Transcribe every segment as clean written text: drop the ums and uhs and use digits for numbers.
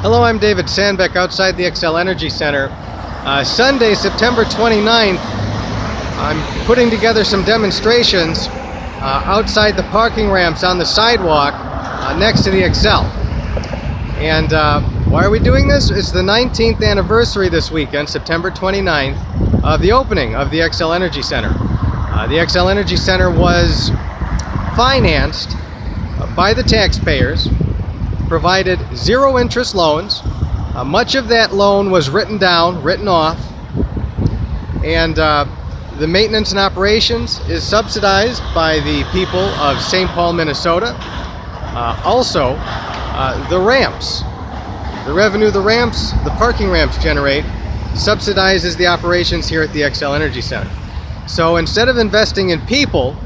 Hello, I'm David Sandbeck outside the Xcel Energy Center. Sunday, September 29th, I'm putting together some demonstrations outside the parking ramps on the sidewalk next to the Xcel. And why are we doing this? It's the 19th anniversary this weekend, September 29th, of the opening of the Xcel Energy Center. The Xcel Energy Center was financed by the taxpayers, provided zero interest loans. Much of that loan was written off, and the maintenance and operations is subsidized by the people of St. Paul, Minnesota. Also, the ramps, the revenue the parking ramps generate subsidizes the operations here at the Xcel Energy Center. So instead of investing in people,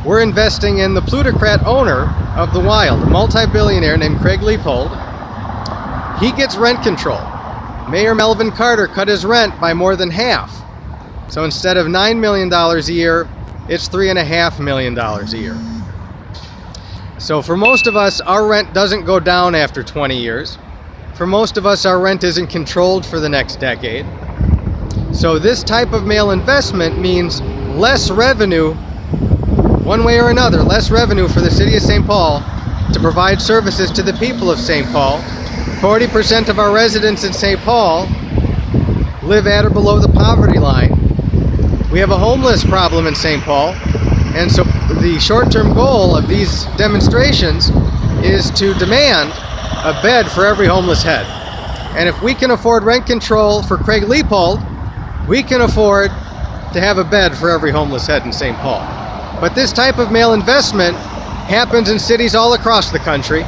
we're investing in the plutocrat owner of the Wild, a multi-billionaire named Craig Leopold. He gets rent control. Mayor Melvin Carter cut his rent by more than half. So instead of $9 million a year, it's $3.5 million a year. So for most of us, our rent doesn't go down after 20 years. For most of us, our rent isn't controlled for the next decade. So this type of male investment means less revenue, one way or another, less revenue for the city of St. Paul to provide services to the people of St. Paul. 40% of our residents in St. Paul live at or below the poverty line. We have a homeless problem in St. Paul, and so the short-term goal of these demonstrations is to demand a bed for every homeless head. And if we can afford rent control for Craig Leopold, we can afford to have a bed for every homeless head in St. Paul. But this type of male investment happens in cities all across the country.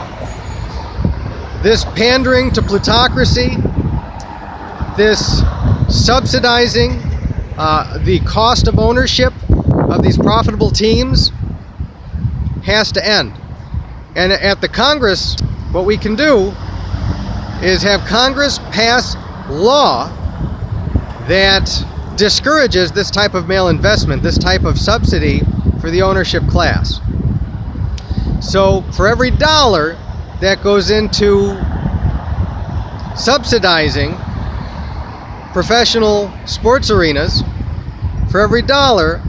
This pandering to plutocracy, this subsidizing the cost of ownership of these profitable teams has to end. And at the Congress, what we can do is have Congress pass law that discourages this type of male investment, this type of subsidy for the ownership class. So for every dollar that goes into subsidizing professional sports arenas, for every dollar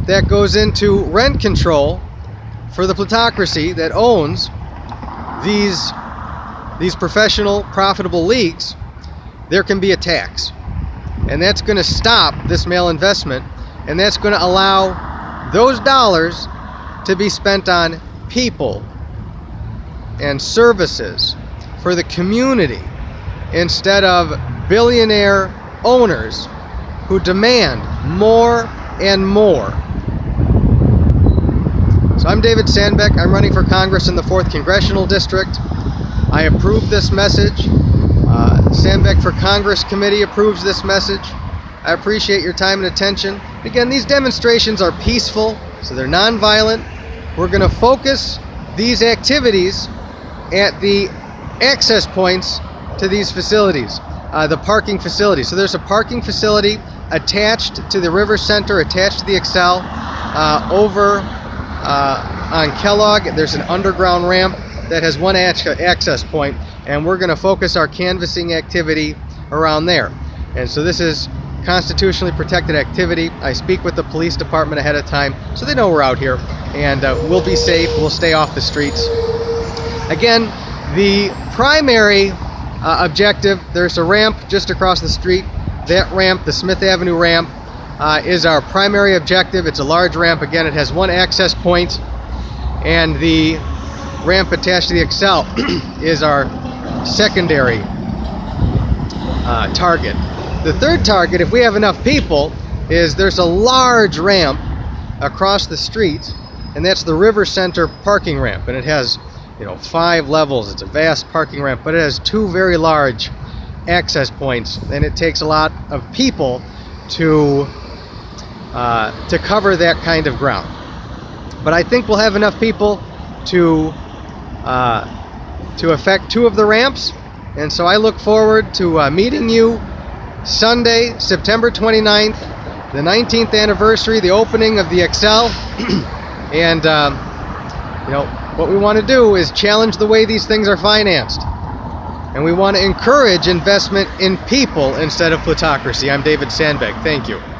that goes into rent control for the plutocracy that owns these professional profitable leagues, there can be a tax. And that's going to stop this male investment, and that's going to allow those dollars to be spent on people and services for the community instead of billionaire owners who demand more and more. So I'm David Sandbeck. I'm running for Congress in the 4th Congressional District. I approve this message. Sandbeck for Congress Committee approves this message. I appreciate your time and attention. Again, these demonstrations are peaceful, so they're non-violent. We're going to focus these activities at the access points to these facilities, the parking facilities. So there's a parking facility attached to the River Center, attached to the Xcel, over on Kellogg. There's an underground ramp that has one access point, and we're going to focus our canvassing activity around there. And so this is constitutionally protected activity. I speak with the police department ahead of time so they know we're out here, and we'll be safe. We'll stay off the streets. Again, the primary objective, there's a ramp just across the street. That ramp, the Smith Avenue ramp, is our primary objective. It's a large ramp. Again, it has one access point, and the ramp attached to the Xcel is our secondary target. The third target, if we have enough people, is there's a large ramp across the street, and that's the River Center parking ramp, and it has 5 levels. It's a vast parking ramp, but it has 2 very large access points, and it takes a lot of people to cover that kind of ground. But I think we'll have enough people to affect 2 of the ramps, and so I look forward to meeting you Sunday, September 29th, the 19th anniversary, the opening of the Xcel. And what we want to do is challenge the way these things are financed. and we want to encourage investment in people instead of plutocracy. I'm David Sandbeck. Thank you.